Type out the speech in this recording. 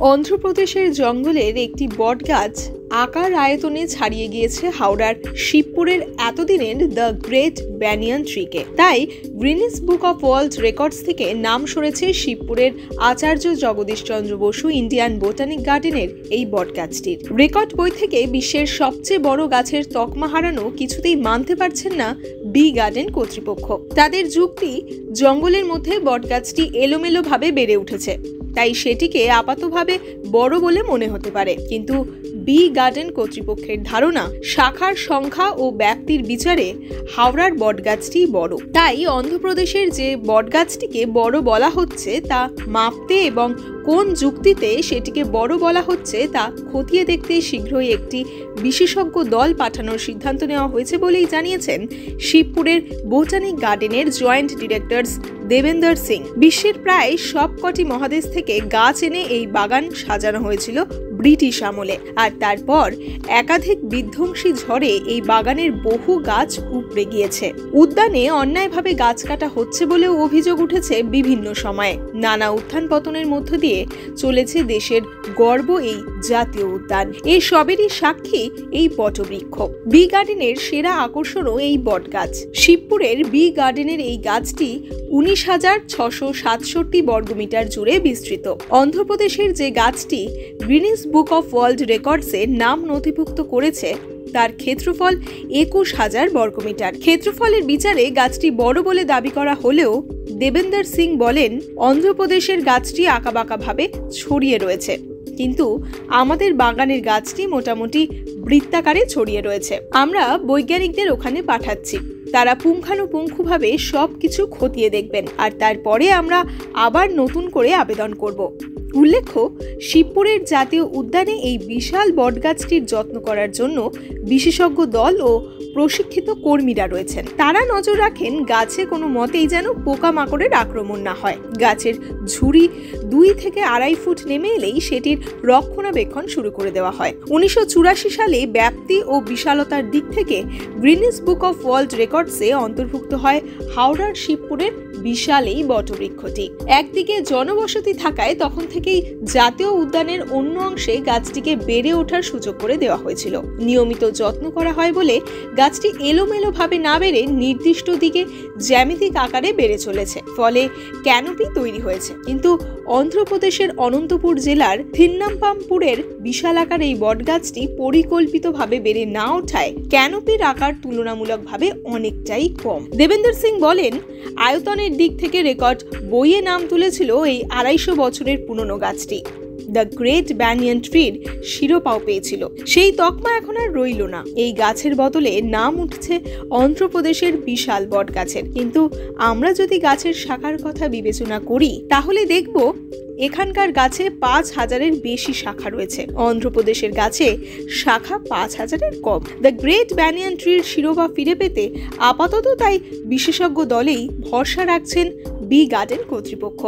অন্ধ্রপ্রদেশের জঙ্গলের একটি বটগাছ আকার আয়তনে ছাড়িয়ে গিয়েছে হাওড়ার শিবপুরের এতদিনের দ্য গ্রেট ব্যানিয়ান ট্রিকে। তাই Guinness book of world records থেকে নাম সরেছে শিবপুরের আচার্য জগদীশ চন্দ্র বসু ইন্ডিয়ান বোটানিক গার্ডেনের এই বটগাছটির। রেকর্ড বই থেকে বিশ্বের সবচেয়ে বড় গাছের তকমা হারানো কিছুতেই মানতে পারছেন না বি গার্ডেন কর্তৃপক্ষ। তাদের যুক্তি, জঙ্গলের মধ্যে বটগাছটি এলোমেলোভাবে বেড়ে উঠেছে, তাই সেটিকে আপাতভাবে বড় বলে মনে হতে পারে। কিন্তু বি গার্ডেন কর্তৃপক্ষের ধারণা, শাখার সংখ্যা ও ব্যাপ্তির বিচারে হাওড়ার বটগাছটি বড়। তাই অন্ধ্রপ্রদেশের যে বটগাছটিকে বড় বলা হচ্ছে তা মাপতে এবং কোন যুক্তিতে সেটিকে বড় বলা হচ্ছে তা খতিয়ে দেখতে শীঘ্রই একটি বিশেষজ্ঞ দল পাঠানোর সিদ্ধান্ত নেওয়া হয়েছে বলেই জানিয়েছেন শিবপুরের বোটানিক গার্ডেনের জয়েন্ট ডিরেক্টরস দেবেন্দর সিং। বিশ্বের প্রায় সবকটি মহাদেশ থেকে গাছ এনে এই বাগান সাজানো হয়েছিল ব্রিটিশ আমলে, আর তারপর একাধিক বিধ্বংসী ঝড়ে এই বাগানের বহু গাছ উপড়ে গিয়েছে। উদ্যানে অন্যায়ভাবে গাছ কাটা হচ্ছে বলেও অভিযোগ উঠেছে বিভিন্ন সময়ে। নানা উত্থান পতনের মধ্য দিয়ে চলেছে দেশের গর্ব এই জাতীয় উদ্যান। এই সবেরই সাক্ষী এই বটবৃক্ষ। বি গার্ডেনের সেরা আকর্ষণও এই বটগাছ। শিবপুরের বি গার্ডেনের এই গাছটি 19,667 বর্গমিটার জুড়ে বিস্তৃত। অন্ধ্রপ্রদেশের যে গাছটি গ্রিনিস বুক অফ ওয়ার্ল্ড রেকর্ডসে নাম নথিভুক্ত করেছে তার ক্ষেত্রফল 21,000 বর্গমিটার। ক্ষেত্রফলের বিচারে গাছটি বড় বলে দাবি করা হলেও দেবেন্দর সিং বলেন, অন্ধ্রপ্রদেশের গাছটি আঁকাবাঁকাভাবে ছড়িয়ে রয়েছে, কিন্তু আমাদের বাগানের গাছটি মোটামুটি বৃত্তাকারে ছড়িয়ে রয়েছে। আমরা বৈজ্ঞানিকদের ওখানে পাঠাচ্ছি, তারা পুঙ্খানুপুঙ্খভাবে সবকিছু খতিয়ে দেখবেন, আর তারপরে আমরা আবার নতুন করে আবেদন করব। উল্লেখ্য, শিবপুরের জাতীয় উদ্যানে এই বিশাল বটগাছটির যত্ন করার জন্য বিশেষজ্ঞ দল ও প্রশিক্ষিত কর্মীরা রয়েছেন। তারা নজর রাখেন গাছে কোনো মতেই যেন পোকামাকড়ের আক্রমণ না হয়। গাছের ঝুড়ি 2 থেকে 2.5 ফুট নেমে এলেই সেটির রক্ষণাবেক্ষণ শুরু করে দেওয়া হয়। 1984 সালে ব্যাপ্তি ও বিশালতার দিক থেকে গ্রিনিস বুক অফ ওয়ার্ল্ড রেকর্ডসে অন্তর্ভুক্ত হয় হাওড়ার শিবপুরের বিশাল এই বটবৃক্ষটি। একদিকে জনবসতি থাকায় তখন থেকেই জাতীয় উদ্যানের অন্য অংশে গাছটিকে বেড়ে ওঠার সুযোগ করে দেওয়া হয়েছিল। নিয়মিত যত্ন করা হয় বলে গাছটি এলোমেলো ভাবে না বেড়ে নির্দিষ্ট দিকে জ্যামিতিক আকারে বেড়ে চলেছে, ফলে ক্যানোপি তৈরি হয়েছে। কিন্তু অন্ধ্রপ্রদেশের অনন্তপুর জেলার থিন্নাম্পামপুরের বিশাল আকার এই বটগাছটি পরিকল্পিতভাবে বেড়ে না ওঠায় ক্যানোপির আকার তুলনামূলকভাবে অনেকটাই কম। দেবেন্দর সিং বলেন, আয়তনের দিক থেকে রেকর্ড বইয়ে নাম তুলেছিল এই 250 বছরের পুরনো গাছটি। দ্য গ্রেট ব্যানিয়ান ট্রির শিরোপাও পেয়েছিল। সেই তকমা এখন আর রইল না। এই গাছের বদলে নাম উঠছে অন্ধ্রপ্রদেশের বিশাল বট গাছের। কিন্তু আমরা যদি গাছের শাখার কথা বিবেচনা করি তাহলে দেখব এখানকার গাছে 5,000-এর বেশি শাখা রয়েছে। অন্ধ্রপ্রদেশের গাছে শাখা 5,000-এর কম। দ্য গ্রেট ব্যানিয়ান ট্রির শিরোপা ফিরে পেতে আপাতত তাই বিশেষজ্ঞ দলেই ভরসা রাখছেন বি গার্ডেন কর্তৃপক্ষ।